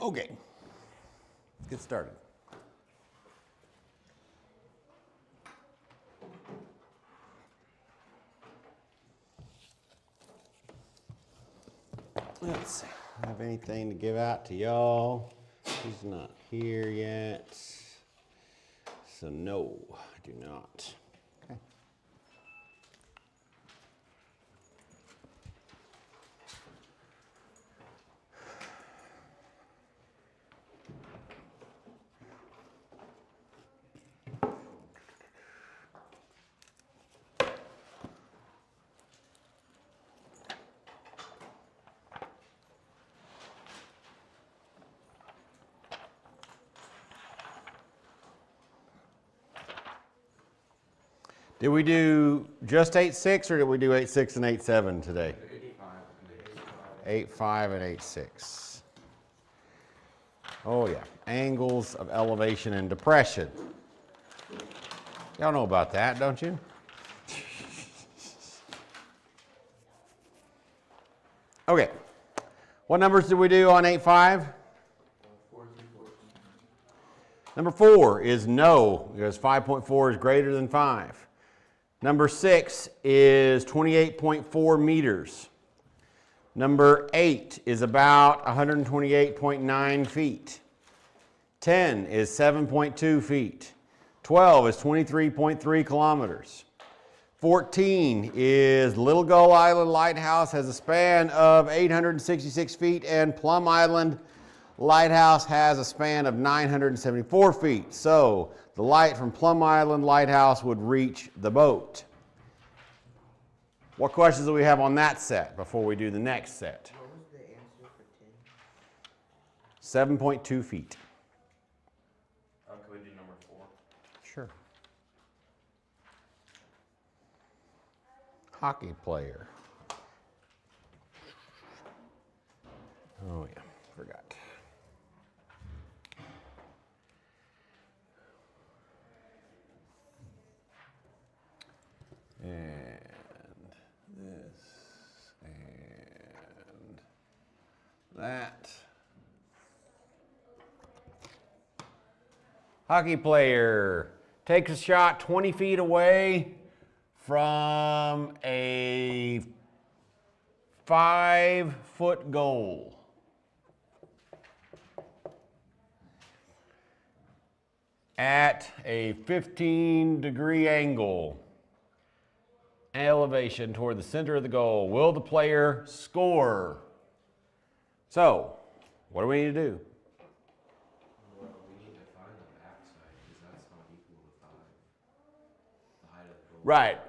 Okay, let's get started. Let's see, have anything to give out to y'all? She's not here yet. So no, I do not. Okay. Did we do just 8-6 or did we do 8-6 and 8-7 today? 8-5 and 8-6. Oh yeah, angles of elevation and depression. Y'all know about that, don't you? Okay, what numbers did we do on 8-5? Number 4 is no, because 5.4 is greater than 5. Number 6 is 28.4 meters. Number 8 is about 128.9 feet. 10 is 7.2 feet. 12 is 23.3 kilometers. 14 is Little Gull Island Lighthouse, has a span of 866 feet, and Plum Island Lighthouse has a span of 974 feet. So the light from Plum Island Lighthouse would reach the boat. What questions do we have on that set before we do the next set? What was the answer for 10? 7.2 feet. Can we do number 4? Sure. Hockey player. Oh yeah, forgot. And this and that. Hockey player takes a shot 20 feet away from a 5-foot goal. At a 15-degree angle, elevation toward the center of the goal. Will the player score? So, what do we need to do? Well, we need to find the backside because that's not equal to 5. The height of the goal. Right.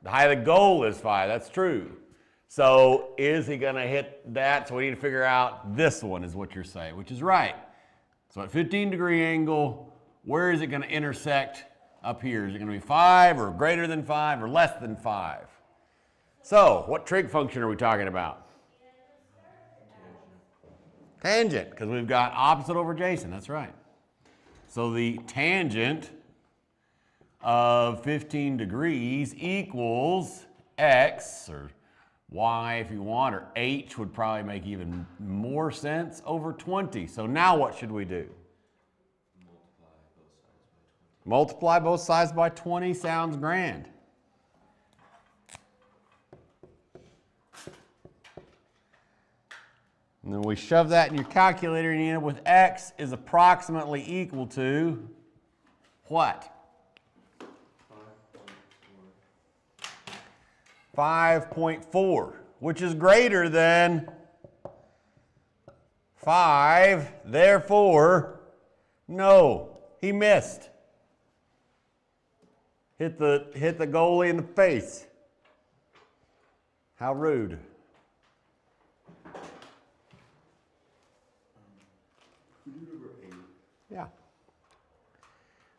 The height of the goal is 5. That's true. So, is he going to hit that? So, we need to figure out this one is what you're saying, which is right. So, at 15-degree angle, where is it going to intersect up here? Is it going to be 5 or greater than 5 or less than 5? So, what trig function are we talking about? Tangent, because we've got opposite over adjacent, that's right. So the tangent of 15 degrees equals x, or y if you want, or h would probably make even more sense, over 20. So now what should we do? Multiply both sides by 20 sounds grand. And then we shove that in your calculator and you end up with x is approximately equal to what? 5.4, which is greater than 5. Therefore, no, he missed. Hit the goalie in the face. How rude. Yeah.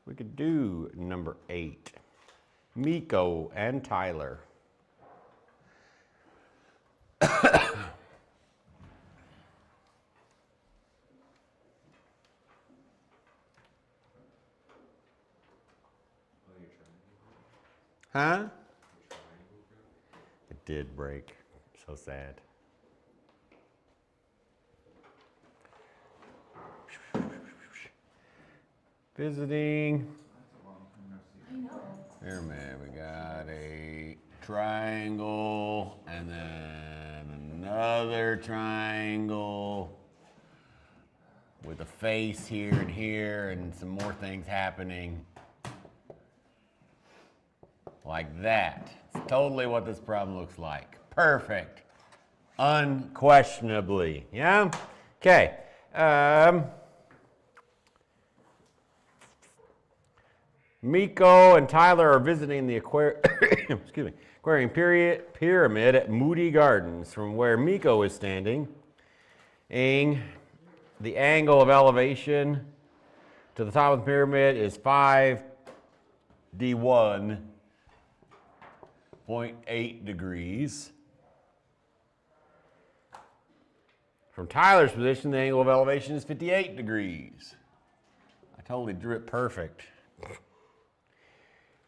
We could do number 8. Miko and Tyler. Oh, your triangle broke? Huh? Your triangle broke? It did break. So sad. Visiting. Pyramid. We got a triangle and then another triangle with a face here and some more things happening. Like that. It's totally what this problem looks like. Perfect. Unquestionably. Yeah? Okay. Miko and Tyler are visiting the aquarium pyramid at Moody Gardens. From where Miko is standing, the angle of elevation to the top of the pyramid is 5d1.8 degrees. From Tyler's position, the angle of elevation is 58 degrees. I totally drew it perfect.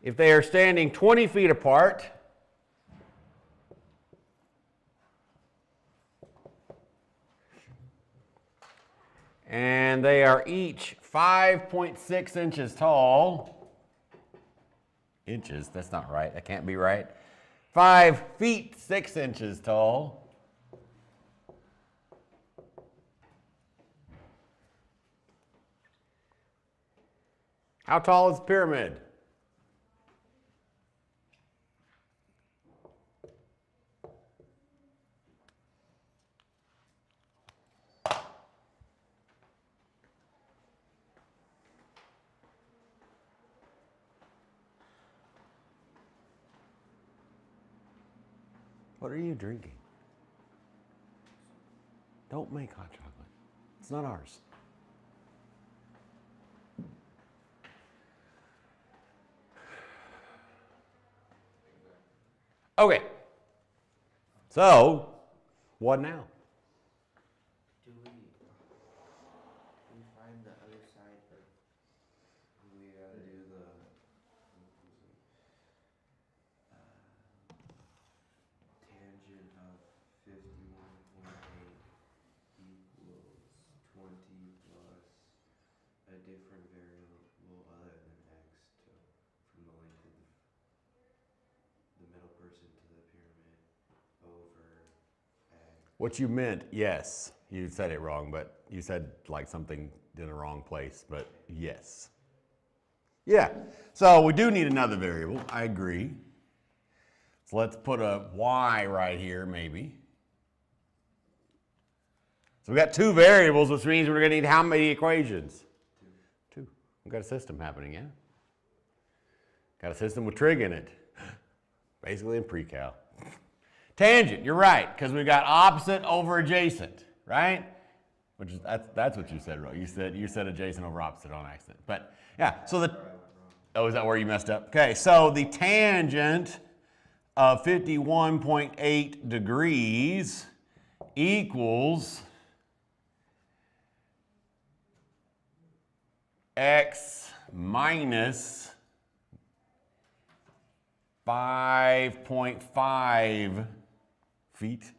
If they are standing 20 feet apart, and they are each 5.6 inches tall, inches, that's not right, that can't be right, 5 feet 6 inches tall, how tall is the pyramid? What are you drinking? Don't make hot chocolate. It's not ours. Okay. So, what now? Do we find the other side, or do we gotta do the tangent of 51.8 equals 20 plus a different variable other than x from the length of the middle person to the pyramid over x? What you meant, yes. You said it wrong, but you said like something in the wrong place, but yes. Yeah, so we do need another variable, I agree. So let's put a y right here, maybe. So we got two variables, which means we're gonna need how many equations? Two. We've got a system happening, yeah? Got a system with trig in it. Basically in pre-cal. Tangent, you're right, because we got opposite over adjacent, right? Which is that's what you said, right? You said adjacent over opposite on accident. But yeah, so is that where you messed up? Okay, so the tangent of 51.8 degrees equals x minus 5.5 feet,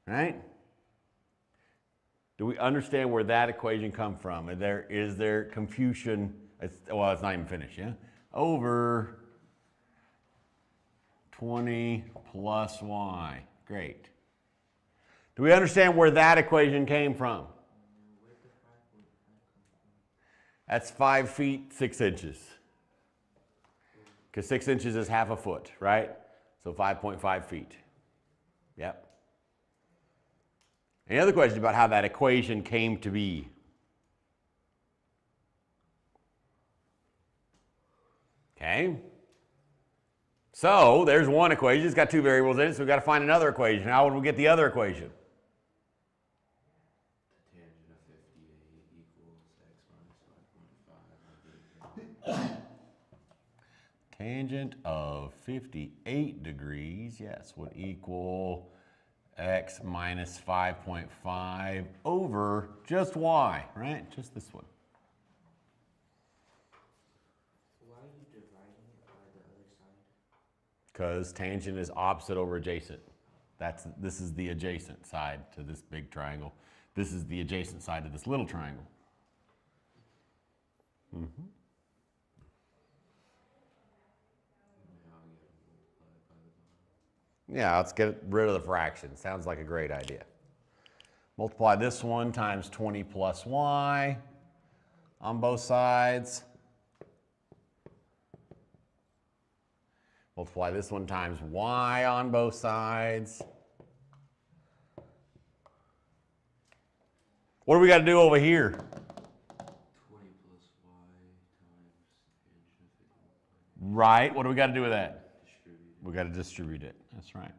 right? Do we understand where that equation comes from? Is there confusion? Well, it's not even finished, yeah? Over 20 plus y. Great. Do we understand where that equation came from? That's 5 feet 6 inches. Because 6 inches is half a foot, right? So 5.5 feet. Yep. Any other questions about how that equation came to be? Okay. So there's one equation. It's got two variables in it, so we've got to find another equation. How would we get the other equation? The tangent of 58 equals x minus 5.5. Tangent of 58 degrees, yes, would equal x minus 5.5 over just y, right? Just this one. Why are you dividing it by the other side? Because tangent is opposite over adjacent. This is the adjacent side to this big triangle. This is the adjacent side to this little triangle. Mm-hmm. Yeah, let's get rid of the fraction. Sounds like a great idea. Multiply this one times 20 plus y on both sides. Multiply this one times y on both sides. What do we got to do over here? 20 plus y times tangent of 51. Right. What do we got to do with that? Distribute it. We got to distribute it. That's right.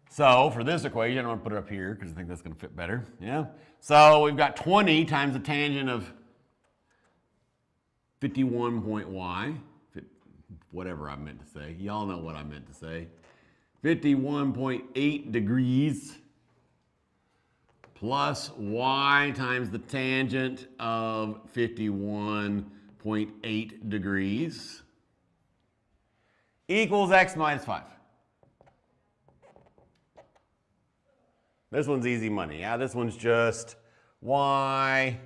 So for this equation, I'm going to put it up here because I think that's going to fit better. Yeah. So we've got 20 times the tangent of 51.y, whatever I meant to say. Y'all know what I meant to say. 51.8 degrees plus y times the tangent of 51.8 degrees equals x minus 5. This one's easy money. Yeah, this one's just y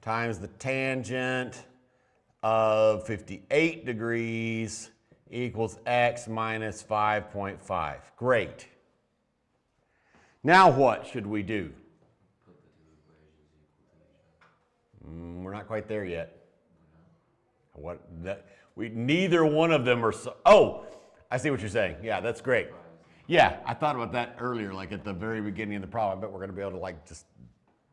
times the tangent of 58 degrees equals x minus 5.5. Great. Now what should we do? Put the two equations equal to each other. We're not quite there yet. Neither one of them are so, oh, I see what you're saying. Yeah, that's great. Yeah, I thought about that earlier, like at the very beginning of the problem. I bet we're going to be able to like just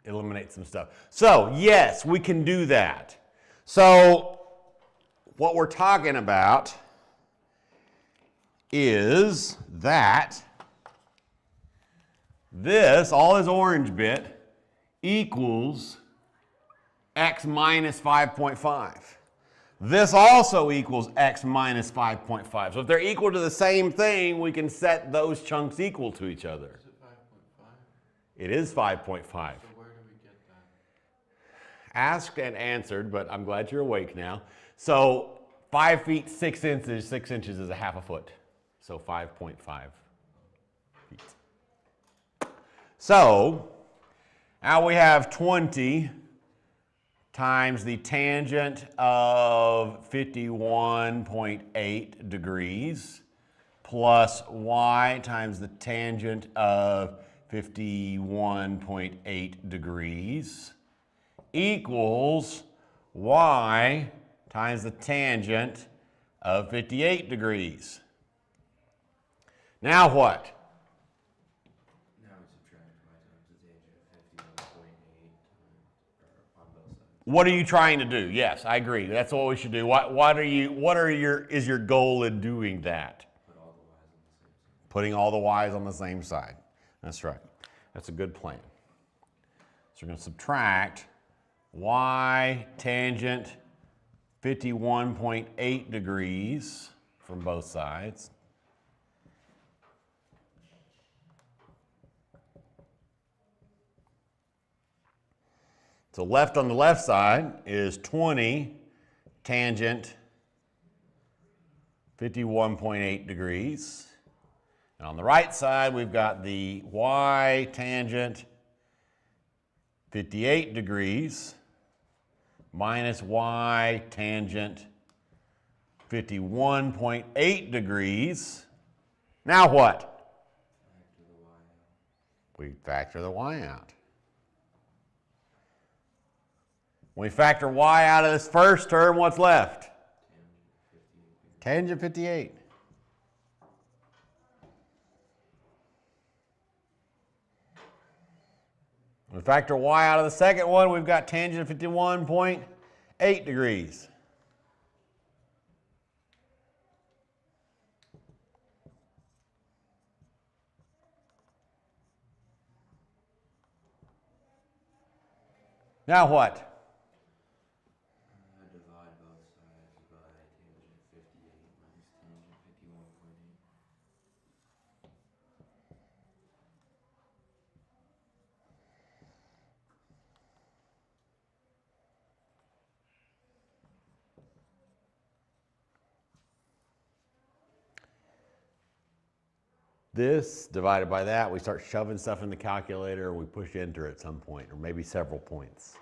eliminate some stuff. So yes, we can do that. So what we're talking about is that this, all this orange bit, equals x minus 5.5. This also equals x minus 5.5. So if they're equal to the same thing, we can set those chunks equal to each other. Is it 5.5? It is 5.5. So where do we get that? Asked and answered, but I'm glad you're awake now. So 5 feet 6 inches, 6 inches is a half a foot. So 5.5 feet. So now we have 20 times the tangent of 51.8 degrees plus y times the tangent of 51.8 degrees equals y times the tangent of 58 degrees. Now what? Now we subtract y times the tangent of 51.8 on both sides. What are you trying to do? Yes, I agree. That's what we should do. Is your goal in doing that? Put all the y's on the same side. Putting all the y's on the same side. That's right. That's a good plan. So we're going to subtract y tangent 51.8 degrees from both sides. So left on the left side is 20 tangent 51.8 degrees. And on the right side, we've got the y tangent 58 degrees minus y tangent 51.8 degrees. Now what? Factor the y out. We factor the y out. When we factor y out of this first term, what's left? Tangent 58. Tangent 58. When we factor y out of the second one, we've got tangent 51.8 degrees. Now what? this divided by that, we start shoving stuff in the calculator, we push enter at some point, or maybe several points.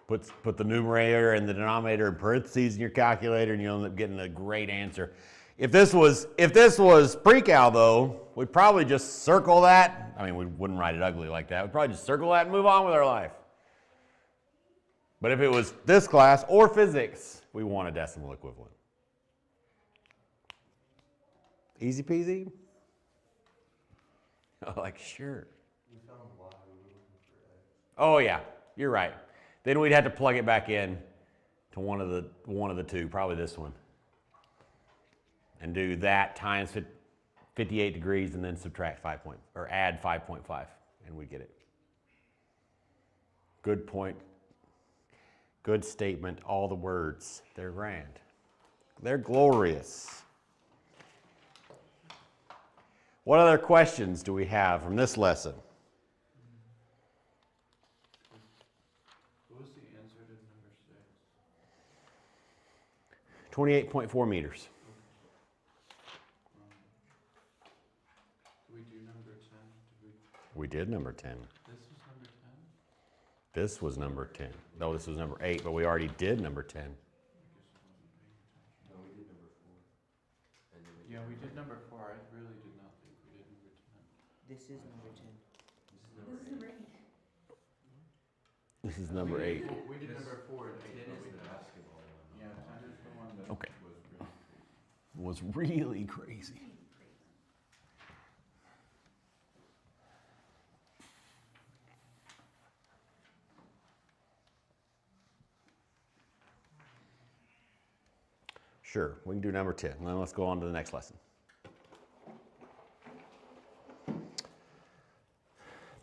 Put the numerator and the denominator in parentheses in your calculator, and you'll end up getting a great answer. If this was pre-cal though, we'd probably just circle that. I mean, we wouldn't write it ugly like that. We'd probably just circle that and move on with our life. But if it was this class or physics, we want a decimal equivalent. Easy peasy? Like, sure. We found y, we were looking for x. Oh yeah, you're right. Then we'd have to plug it back in to one of the two, probably this one. And do that times 58 degrees and then subtract add 5.5, and we get it. Good point. Good statement, all the words. They're grand. They're glorious. What other questions do we have from this lesson? What was the answer to number 6? 28.4 meters. Did we do number 10? We did number 10. This was number 10? This was number 10. No, this was number 8, but we already did number 10. I guess I wasn't paying attention. No, we did number 4. And then Yeah, we did number 4. I really did not think we did number 10. This is number 10. This is This is number number 8. 8. We did number 4 and 8. 10 but is we the did- basketball one. Yeah, 10 is the one that Okay. was really crazy. Was really crazy. Sure, we can do number 10. Then let's go on to the next lesson.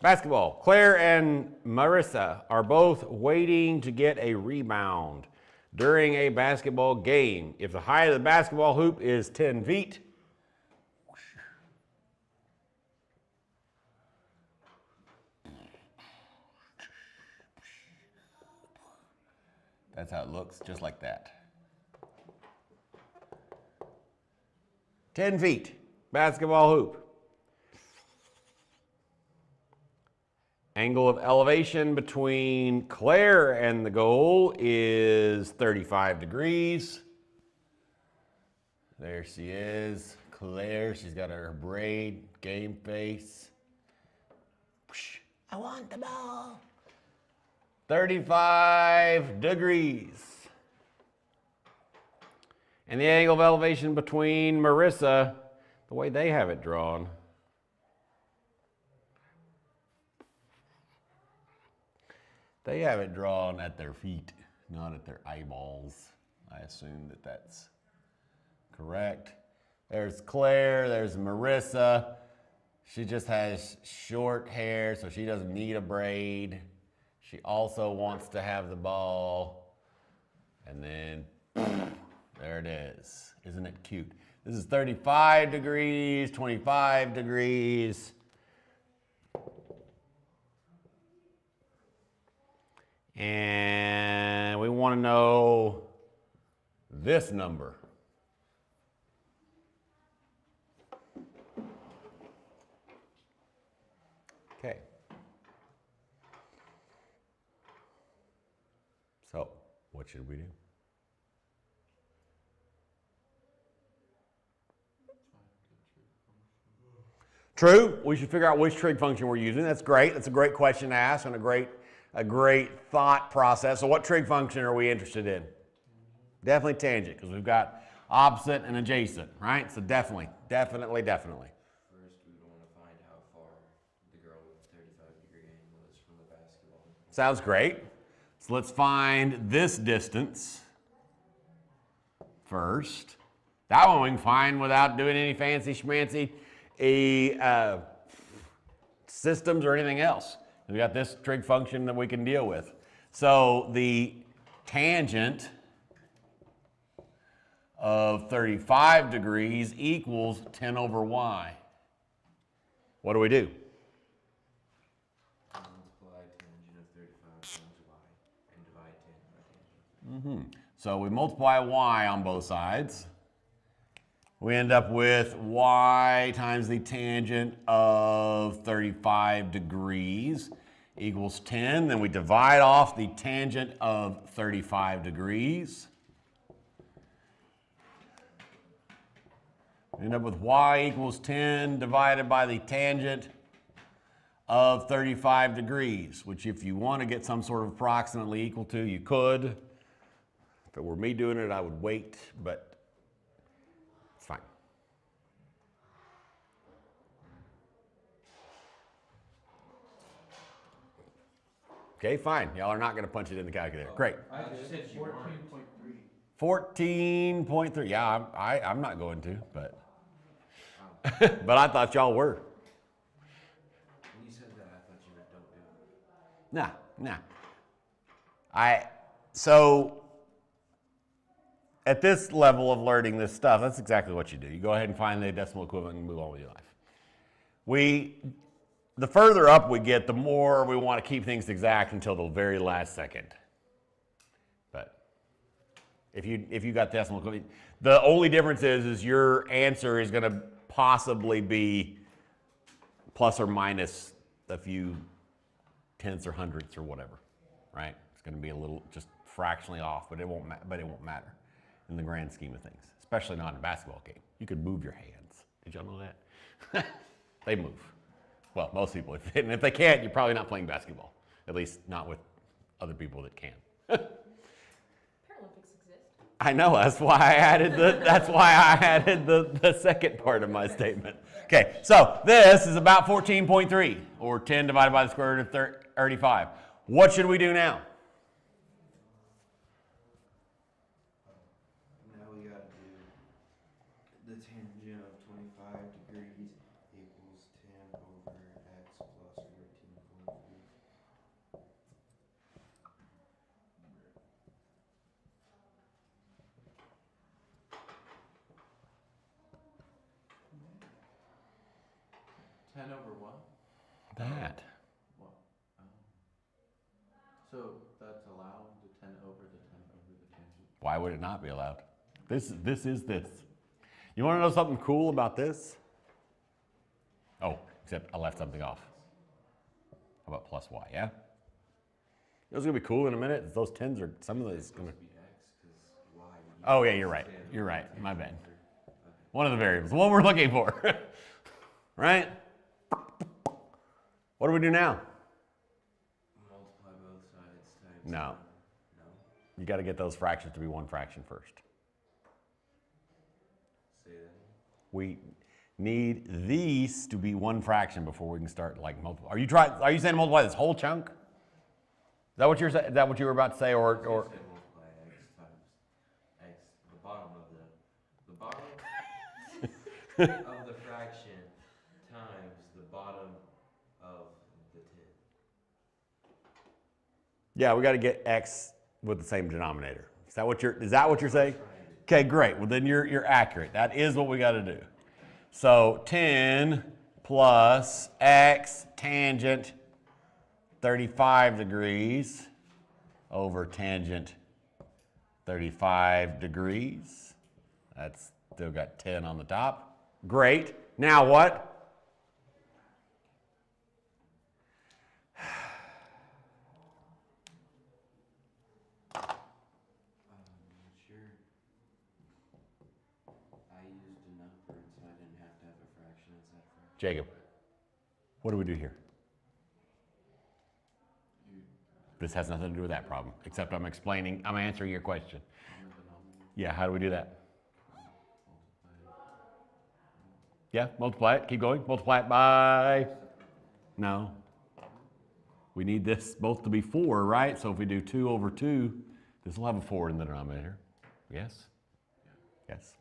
Basketball. Claire and Marissa are both waiting to get a rebound during a basketball game. If the height of the basketball hoop is 10 feet, that's how it looks, just like that. 10 feet, basketball hoop. Angle of elevation between Claire and the goal is 35 degrees. There she is, Claire. She's got her braid, game face. I want the ball. 35 degrees. And the angle of elevation between Marissa, the way they have it drawn, they have it drawn at their feet, not at their eyeballs. I assume that that's correct. There's Claire, there's Marissa. She just has short hair, so she doesn't need a braid. She also wants to have the ball. And then, there it is. Isn't it cute? This is 35 degrees, 25 degrees. And we want to know this number. Okay. So, what should we do? True. We should figure out which trig function we're using. That's great. That's a great question to ask and a great thought process. So what trig function are we interested in? Definitely tangent, because we've got opposite and adjacent, right? So definitely. First, we would want to find how far the girl with the 35-degree angle is from the basketball. Sounds great. So let's find this distance first. That one we can find without doing any fancy schmancy systems or anything else. We got this trig function that we can deal with. So the tangent of 35 degrees equals 10 over y. What do we do? Multiply tangent of 35 times y and divide 10 by tangent. So we multiply y on both sides. We end up with y times the tangent of 35 degrees equals 10. Then we divide off the tangent of 35 degrees. We end up with y equals 10 divided by the tangent of 35 degrees, which if you want to get some sort of approximately equal to, you could. If it were me doing it, I would wait, but it's fine. Okay, fine. Y'all are not going to punch it in the calculator. Great. I just said 14.3. 14.3. Yeah, I'm not going to, but but I thought y'all were. When you said that, I thought you meant don't do it. Nah. So at this level of learning this stuff, that's exactly what you do. You go ahead and find the decimal equivalent and move on with your life. The further up we get, the more we want to keep things exact until the very last second. But if you got decimal equivalent, the only difference is your answer is going to possibly be plus or minus a few tenths or hundredths or whatever, right? It's going to be a little just fractionally off, but it won't matter in the grand scheme of things, especially not in a basketball game. You could move your hands. Did y'all know that? They move. Well, most people, and if they can't, you're probably not playing basketball. At least not with other people that can. Paralympics exist. I know. That's why I added the second part of my statement. Okay, so this is about 14.3, or 10 divided by the square root of 35. What should we do now? Now we gotta do the tangent of 25 degrees equals 10 over x plus 14.3. Ten over what? That. What? So that's allowed, the 10 over the tangent? Why would it not be allowed? This is this. You want to know something cool about this? Oh, except I left something off. How about plus y, yeah? It's going to be cool in a minute. Those 10s are, some of those going to Be x because y. Oh, yeah, you're right. You're right. My bad. One of the variables. The one we're looking for. Right? What do we do now? Multiply both sides times. No. No. You got to get those fractions to be one fraction first. Say that. We need these to be one fraction before we can start like multiply. Are you saying multiply this whole chunk? Is that what you're saying? Is that what you were about to say, or Say multiply x times x, the bottom of the fraction times the bottom of the 10. yeah, we got to get x with the same denominator. Is that what you're saying? Okay, great. Well, then you're accurate. That is what we got to do. So 10 plus x tangent 35 degrees over tangent 35 degrees. That's still got 10 on the top. Great. Now what? Sure. I used a number so I didn't have to have a fraction as that fraction. Jacob, what do we do here? This has nothing to do with that problem, except I'm answering your question. Yeah, how do we do that? Yeah, multiply it, keep going, multiply it by, no. We need this both to be 4, right? So if we do 2 over 2, this will have a 4 in the denominator. Yes? Yes.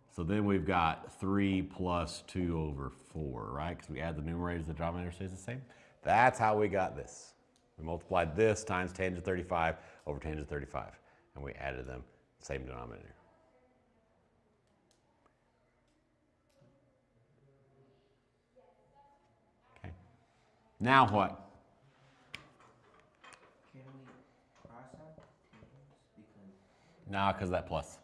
So then we've got 3 plus 2 over 4, right? Because we add the numerators, the denominator stays the same. That's how we got this. We multiplied this times tangent 35 over tangent 35, and we added them, same denominator. Okay. Now what? Can we cross out tens because Now, because that plus.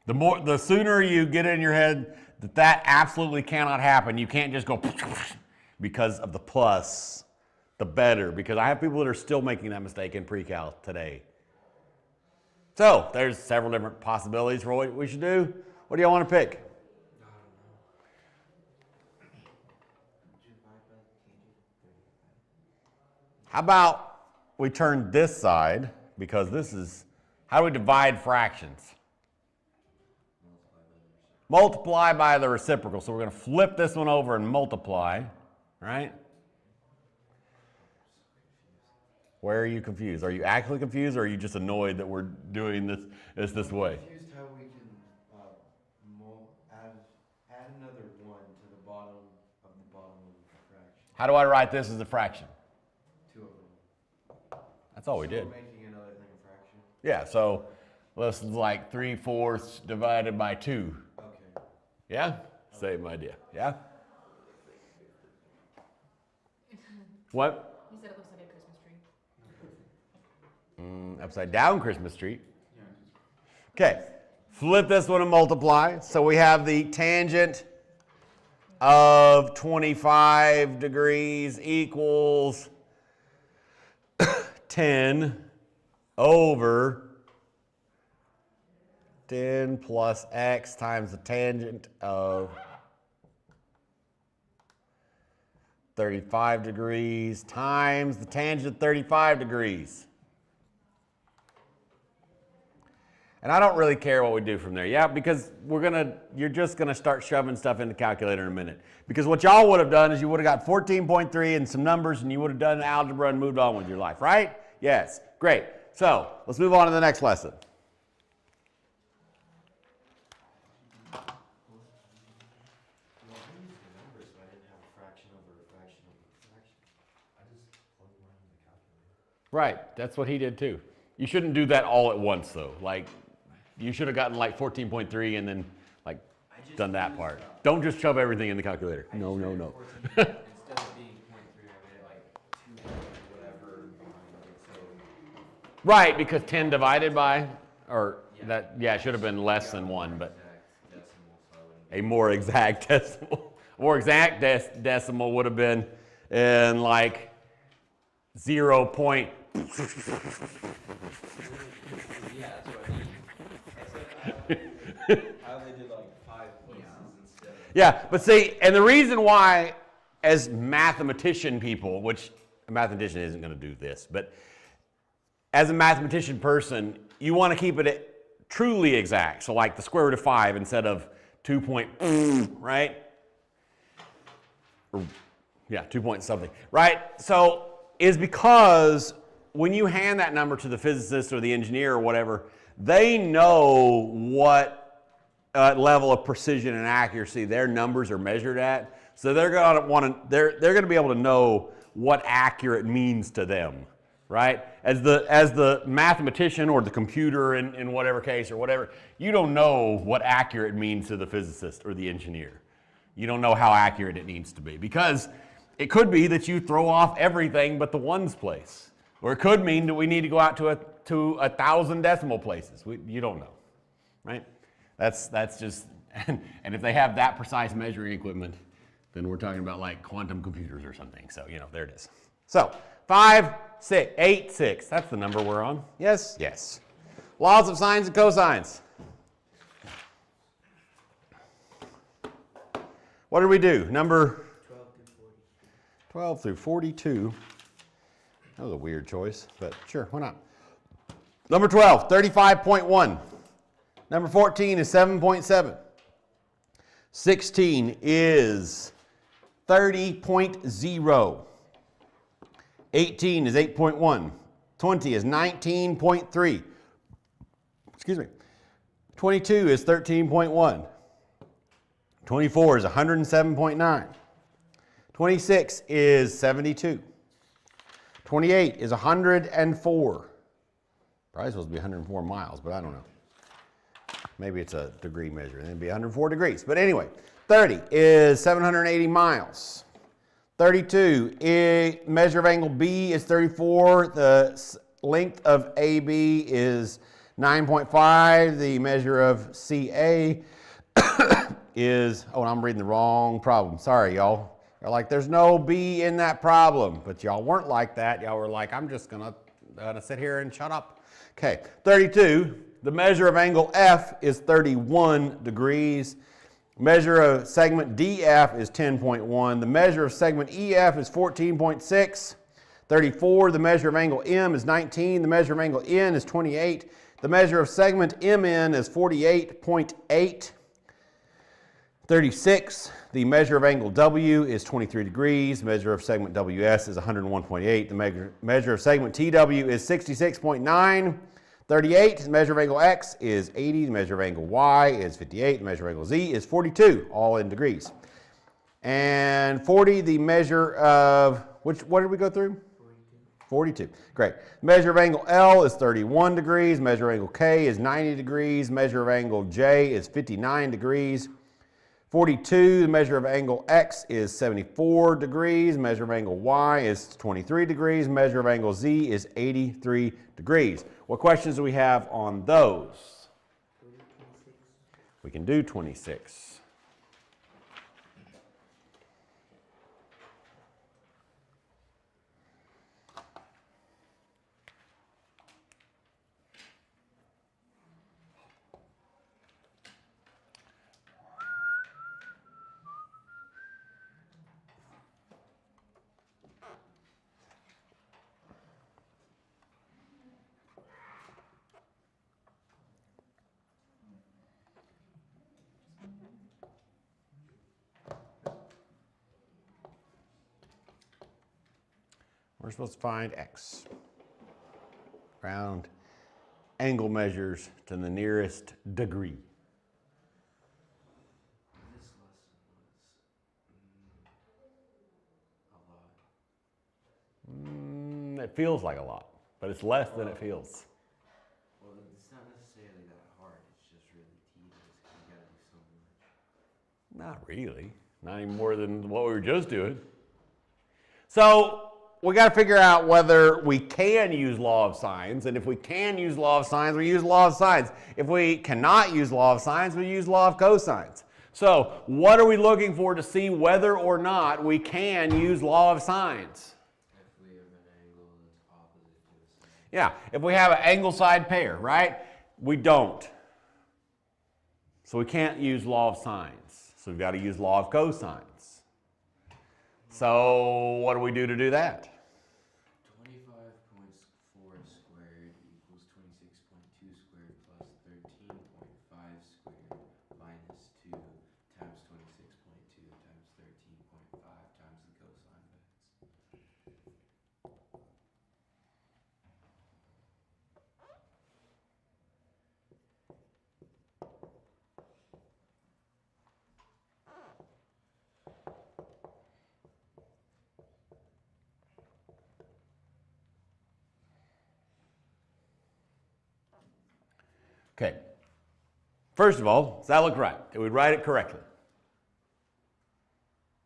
The sooner you get in your head that absolutely cannot happen, you can't just go because of the plus, the better. Because I have people that are still making that mistake in pre-cal today. So there's several different possibilities for what we should do. What do y'all want to pick? How about we turn this side, because this is, how do we divide fractions? Multiply by the reciprocal. So we're going to flip this one over and multiply, right? Where are you confused? Are you actually confused, or are you just annoyed that we're doing this way? I'm confused how we can add another 1 to the bottom of the fraction. How do I write this as a fraction? 2 of them. That's all we So did. we're making another thing a fraction? Yeah, so this is like 3/4 divided by 2. Okay. Yeah? Same idea. Yeah? What? You said it looks like a Christmas tree. Upside down Christmas tree. Okay, flip this one and multiply. So we have the tangent of 25 degrees equals 10 over 10 plus x times the tangent of 35 degrees times the tangent of 35 degrees. And I don't really care what we do from there. Yeah, because you're just gonna start shoving stuff in the calculator in a minute. Because what y'all would have done is you would have got 14.3 and some numbers, and you would have done algebra and moved on with your life, right? Yes, great. So let's move on to the next lesson. Well, I used the numbers, but I didn't have a fraction over a fraction over a fraction. I just plugged mine in the calculator. Right, that's what he did too. You shouldn't do that all at once though. Like, you should have gotten like 14.3 and then like done that part. Don't just shove everything in the calculator. No. Instead of being 0.3, I made it like 2 whatever behind it, so. Right, because 10 divided by, or that, yeah, it should have been less than 1, but Exact decimal, so I wouldn't. a more exact decimal. A more exact decimal would have been in like 0. Yeah, that's what I mean. Except I only did like 5 places instead of. Yeah, but see, and the reason why, as mathematician people, which a mathematician isn't going to do this, but as a mathematician person, you want to keep it truly exact. So like the square root of 5 instead of 2 point, right? Or, yeah, 2 point something, right? So is because when you hand that number to the physicist or the engineer or whatever, they know what level of precision and accuracy their numbers are measured at. So they're going to be able to know what accurate means to them, right? As the mathematician or the computer in whatever case or whatever, you don't know what accurate means to the physicist or the engineer. You don't know how accurate it needs to be, because it could be that you throw off everything but the ones place. Or it could mean that we need to go out to 1,000 decimal places. You don't know, right? That's just, and if they have that precise measuring equipment, then we're talking about like quantum computers or something. So, there it is. So 5, 6, 8, 6, that's the number we're on. Yes? Yes. Laws of sines and cosines. What did we do? Number 12 through 42. That was a weird choice, but sure, why not? Number 12, 35.1. Number 14 is 7.7. 16 is 30.0. 18 is 8.1. 20 is 19.3. Excuse me. 22 is 13.1. 24 is 107.9. 26 is 72. 28 is 104. Probably supposed to be 104 miles, but I don't know. Maybe it's a degree measure, and it'd be 104 degrees. But anyway, 30 is 780 miles. 32, measure of angle B is 34. The length of AB is 9.5, the measure of CA is, oh, I'm reading the wrong problem. Sorry, y'all. You're like, there's no B in that problem. But y'all weren't like that. Y'all were like, I'm just gonna sit here and shut up. Okay, 32, the measure of angle F is 31 degrees. Measure of segment DF is 10.1. The measure of segment EF is 14.6. 34, the measure of angle M is 19. The measure of angle N is 28. The measure of segment MN is 48.8. 36, the measure of angle W is 23 degrees. Measure of segment WS is 101.8. The measure of segment TW is 66.9. 38, the measure of angle X is 80. The measure of angle Y is 58. The measure of angle Z is 42, all in degrees. And 40, the measure of, what did we go through? 42. Great. Measure of angle L is 31 degrees. Measure of angle K is 90 degrees. Measure of angle J is 59 degrees. 42, the measure of angle X is 74 degrees. Measure of angle Y is 23 degrees. Measure of angle Z is 83 degrees. What questions do we have on those? We can do 26. We're supposed to find X. Round angle measures to the nearest degree. This lesson was a lot. It feels like a lot, but it's less than it feels. Well, it's not necessarily that hard. It's just really tedious because you gotta do so much. Not really. Not even more than what we were just doing. So we got to figure out whether we can use law of sines, and if we can use law of sines, we use law of sines. If we cannot use law of sines, we use law of cosines. So what are we looking for to see whether or not we can use law of sines? If we have an angle that's opposite to the sine. Yeah, if we have an angle side pair, right? We don't. So we can't use law of sines. So we've got to use law of cosines. So what do we do to do that? 25.4 squared equals 26.2 squared plus 13.5 squared minus 2 times 26.2 times 13.5 times the cosine of x. Okay. First of all, does that look right? Did we write it correctly?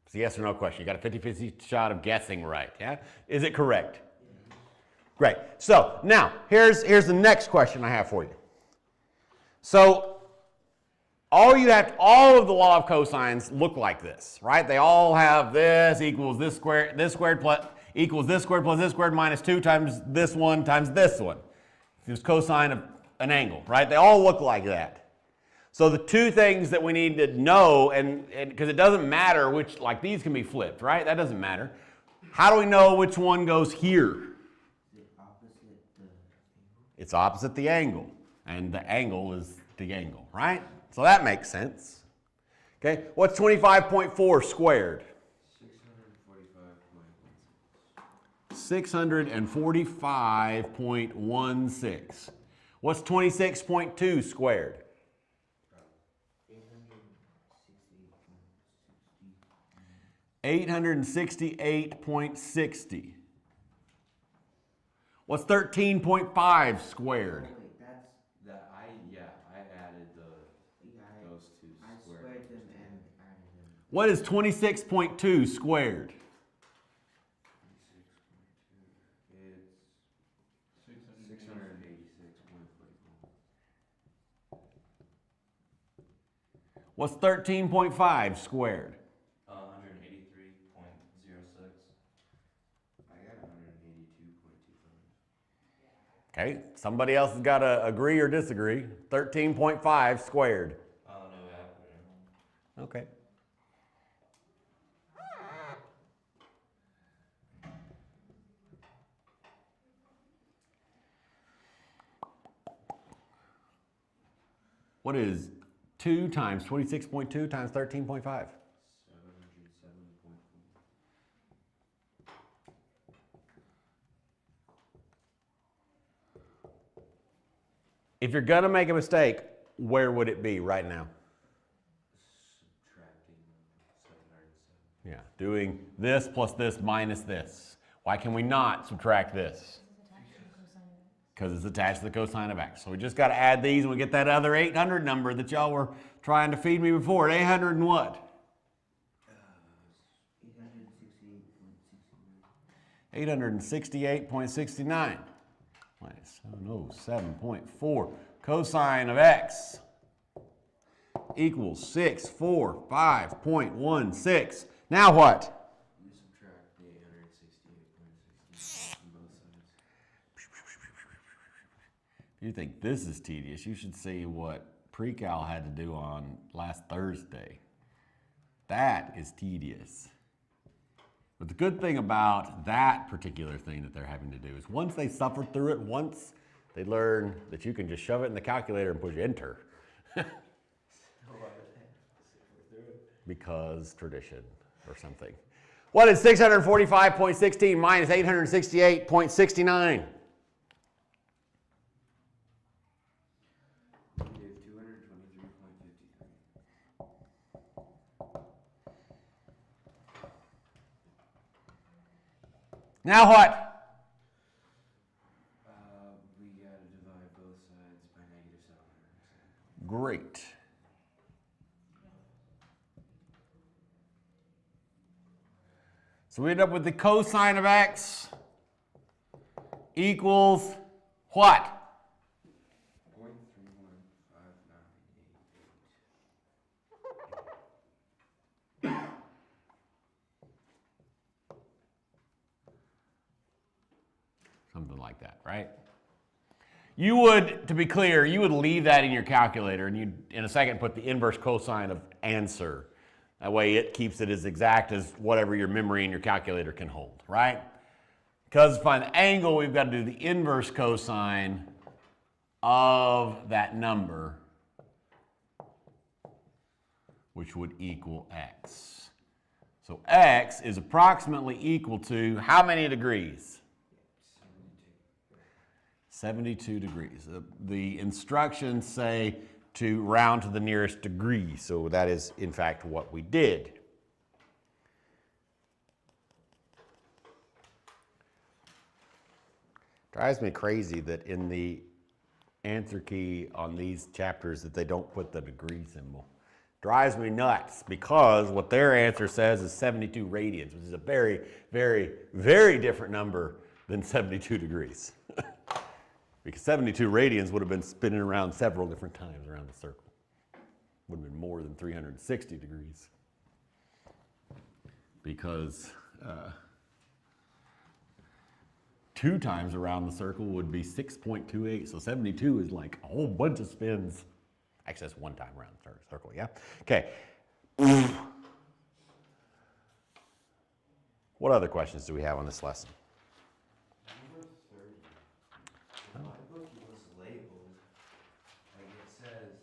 It's a yes or no question. You got a 50-50 shot of guessing right, yeah? Is it correct? Great. So now, here's the next question I have for you. So all of the law of cosines look like this, right? They all have this equals this squared plus equals this squared plus this squared minus 2 times this one times this one. It's cosine of an angle, right? They all look like that. So the two things that we need to know, and because it doesn't matter which, like these can be flipped, right? That doesn't matter. How do we know which one goes here? Is it opposite the angle? It's opposite the angle, and the angle is the angle, right? So that makes sense. Okay, what's 25.4 squared? 645.16. What's 26.2 squared? 868.60. What's 13.5 squared? Wait, that's I added those two I squared squared numbers them together. and added them. What is 26.2 squared? 26.2. It's 686.44. What's 13.5 squared? 183.06. I got 182.25. Okay, somebody else has got to agree or disagree. 13.5 squared. Oh, no, I put it wrong. Okay. What is 2 times 26.2 times 13.5? 707.4. If you're going to make a mistake, where would it be right now? Subtracting 707. Yeah, doing this plus this minus this. Why can we not subtract this? Because it's attached to the cosine of x. So we just got to add these and we get that other 800 number that y'all were trying to feed me before. 800 and what? 868.69. 868.69 minus 707.4 cosine of x equals 645.16. Now what? You subtract the 868.69 from both sides. If you think this is tedious, you should see what pre-cal had to do on last Thursday. That is tedious. But the good thing about that particular thing that they're having to do is once they suffer through it, once they learn that you can just shove it in the calculator and push enter. Because tradition or something. What is 645.16 minus 868.69? Negative 223.53. Now what? We gotta divide both sides by negative 707. Great. So we end up with the cosine of x equals what? 0.315988. Something like that, right? You would, to be clear, you would leave that in your calculator and you'd, in a second, put the inverse cosine of answer. That way it keeps it as exact as whatever your memory and your calculator can hold, right? Because to find the angle, we've got to do the inverse cosine of that number, which would equal x. So x is approximately equal to how many degrees? 72 degrees. The instructions say to round to the nearest degree, so that is in fact what we did. Drives me crazy that in the answer key on these chapters that they don't put the degree symbol. Drives me nuts because what their answer says is 72 radians, which is a very, very, very different number than 72 degrees. Because 72 radians would have been spinning around several different times around the circle. Would have been more than 360 degrees. Because 2 times around the circle would be 6.28. So 72 is like a whole bunch of spins. Actually, that's 1 time around the circle, yeah? Okay. What other questions do we have on this lesson? Number 30. In my book, it was labeled, like it says,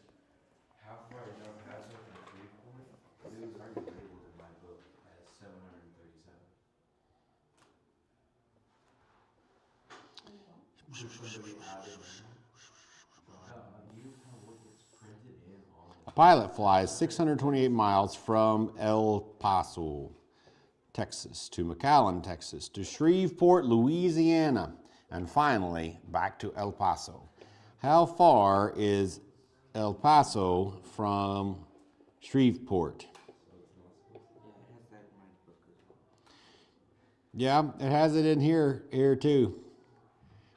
how far is El Paso from Shreveport? But it was already labeled in my book as 737. Somebody added in. You kind of look, it's printed in all A pilot flies 628 miles from El Paso, Texas, to McAllen, Texas, to Shreveport, Louisiana, and finally back to El Paso. How far is El Paso from Shreveport? Yeah, it has that in my book as well. Yeah, it has it in here too,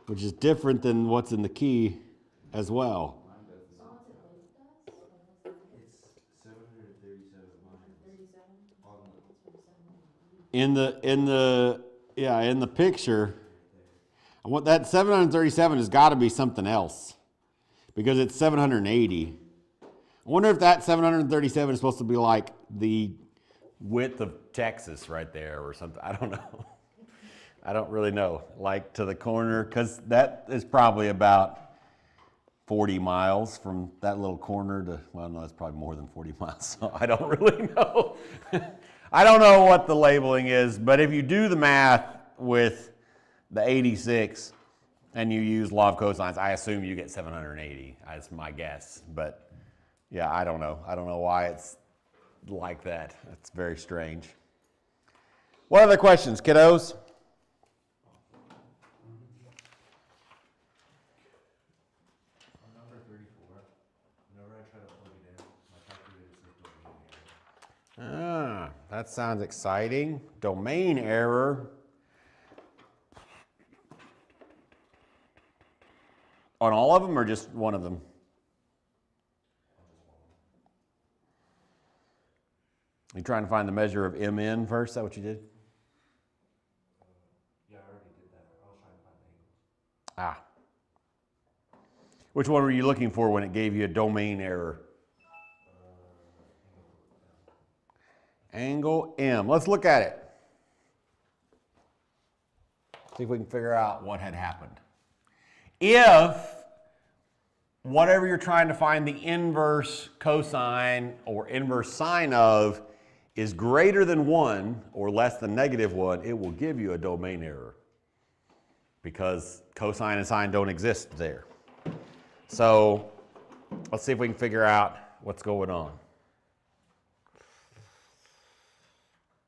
which is different than what's in the key as well. Mine doesn't. It's 737 in the picture, what that 737 has got to be something else because it's 780. I wonder if that 737 is supposed to be like the width of Texas right there or something. I don't know. I don't really know. Like to the corner, because that is probably about 40 miles from that little corner to, well, no, it's probably more than 40 miles, so I don't really know. I don't know what the labeling is, but if you do the math with the 86 and you use law of cosines, I assume you get 780. That's my guess, but yeah, I don't know. I don't know why it's like that. It's very strange. What other questions, kiddos? On number 34, whenever I try to plug it in, my calculator says domain error. That sounds exciting. Domain error. On all of them or just one of them? You trying to find the measure of MN first? Is that what you did? Yeah, I already did that. I was trying to find the angles. Which one were you looking for when it gave you a domain error? Angle M. Let's look at it. See if we can figure out what had happened. If whatever you're trying to find the inverse cosine or inverse sine of is greater than 1 or less than -1, it will give you a domain error because cosine and sine don't exist there. So let's see if we can figure out what's going on.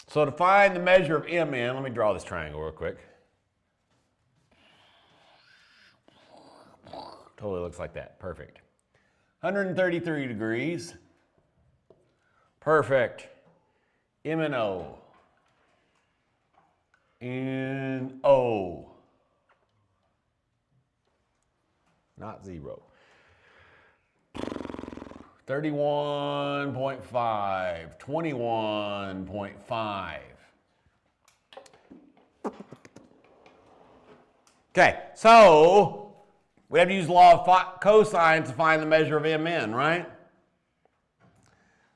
So to find the measure of MN, let me draw this triangle real quick. Totally looks like that. Perfect. 133 degrees. Perfect. M and O. N O. Not 0. 31.5. 21.5. Okay, so we have to use law of cosine to find the measure of MN, right?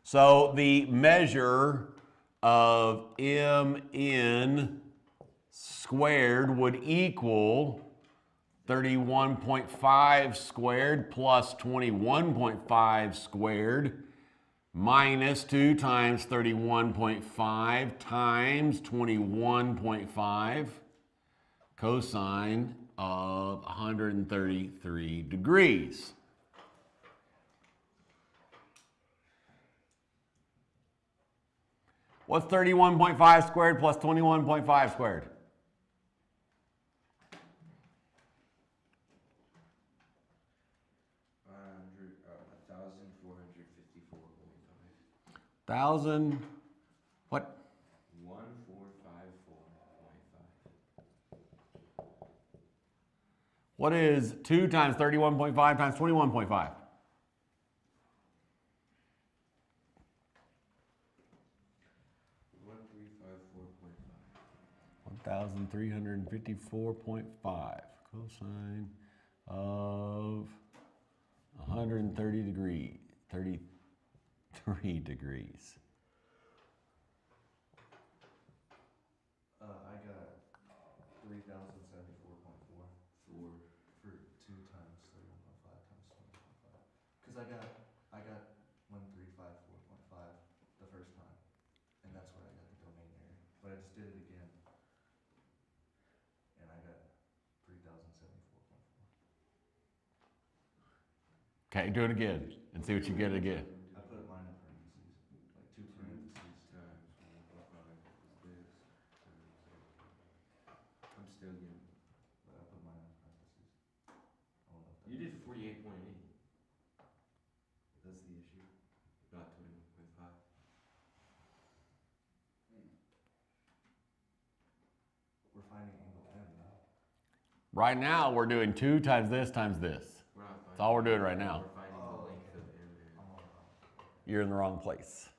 So the measure of MN squared would equal 31.5 squared plus 21.5 squared minus 2 times 31.5 times 21.5 cosine of 133 degrees. What's 31.5 squared plus 21.5 squared? Thousand, what? 1454.5. What is 2 times 31.5 times 21.5? 1,354.5 cosine of 130 degrees, 33 degrees. I got 3,074.4 for 2 times 31.5 times 20.5. Because I got 1,354.5 the first time, and that's where I got the domain error. But I just did it again, and I got 3,074.4. Okay, do it again and see what you get again. I put mine in parentheses, like 2 parentheses. I'm still getting. But I put mine in parentheses. I don't know if that You did 48.8, that's the issue. not 20.5. We're finding angle M now. Right now, we're doing 2 times this times this. We're not finding. That's all we're doing right now. We're finding the length of M. I'm on. You're in the wrong place.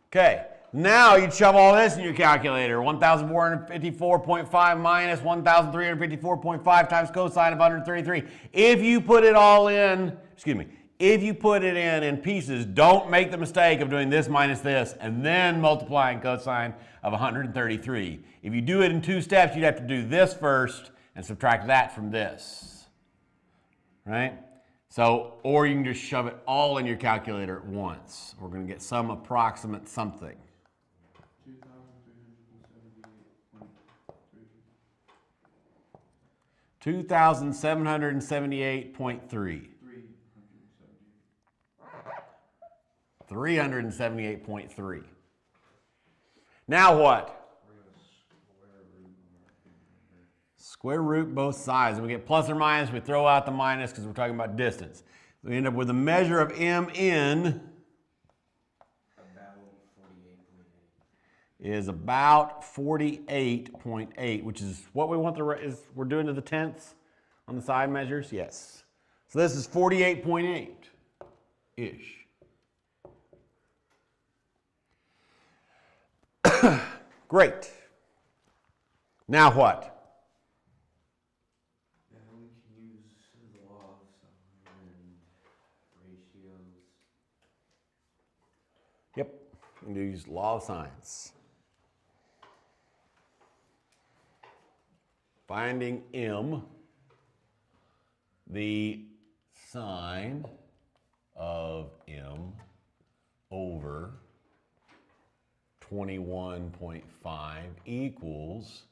Okay, now you shove all this in your calculator. 1,454.5 minus 1,354.5 times cosine of 133. If you put it all in, if you put it in pieces, don't make the mistake of doing this minus this and then multiplying cosine of 133. If you do it in 2 steps, you'd have to do this first and subtract that from this, right? So, or you can just shove it all in your calculator at once. We're going to get some approximate something. 2,778.3. 378.3. Now what? Square root both sides. And we get plus or minus. We throw out the minus because we're talking about distance. We end up with a measure of m in is about 48.8, which is what we want we're doing to the tenths on the side measures. Yes. So this is 48.8-ish. Great. Now what? Now we can use the law of sine and ratios. Yep. We can use law of sines. Finding m, the sine of m over 21.5 equals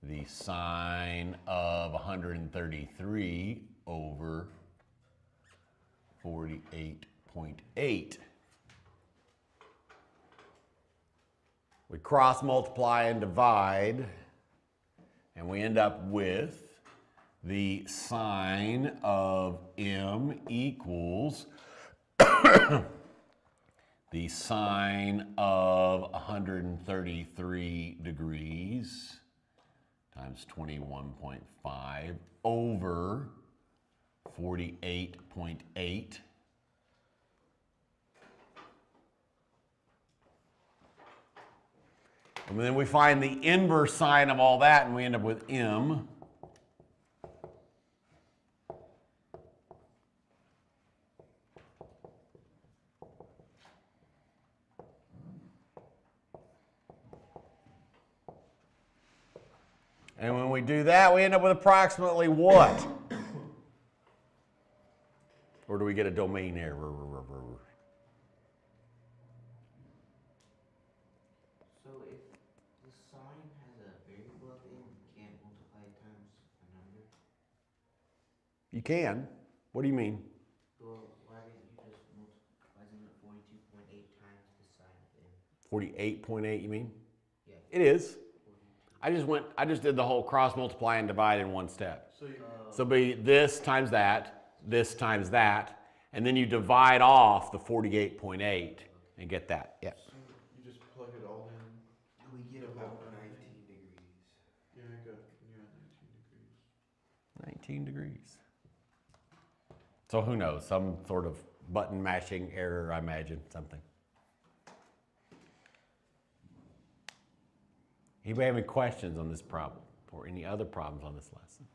the sine of 133 over 48.8. We cross multiply and divide, and we end up with the sine of m equals the sine of 133 degrees times 21.5 over 48.8. And then we find the inverse sine of all that, and we end up with m. And when we do that, we end up with approximately what? Or do we get a domain error? So if the sine has a variable at the end, you can't multiply it times a number? You can. What do you mean? Well, why didn't you just multiply, why isn't it 42.8 times the sine at the end? 48.8, you mean? Yeah. It is. I just did the whole cross multiply and divide in one step. So be this times that, and then you divide off the 48.8 and get that. Yeah. So you just plug it all in? We get about 19 degrees. Yeah, I got, 19 degrees. 19 degrees. So who knows? Some sort of button mashing error, I imagine, something. Anybody have any questions on this problem or any other problems on this lesson?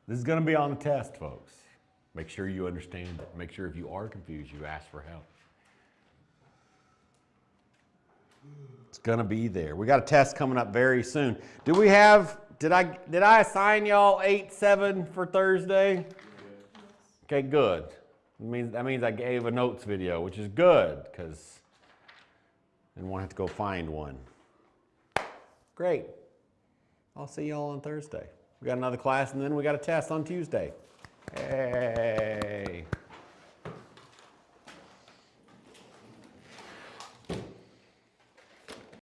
This is going to be on the test, folks. Make sure you understand it. Make sure if you are confused, you ask for help. It's going to be there. We got a test coming up very soon. Did I assign y'all 8-7 for Thursday? Okay, good. That means I gave a notes video, which is good because I didn't want to have to go find one. Great. I'll see y'all on Thursday. We got another class and then we got a test on Tuesday. Hey.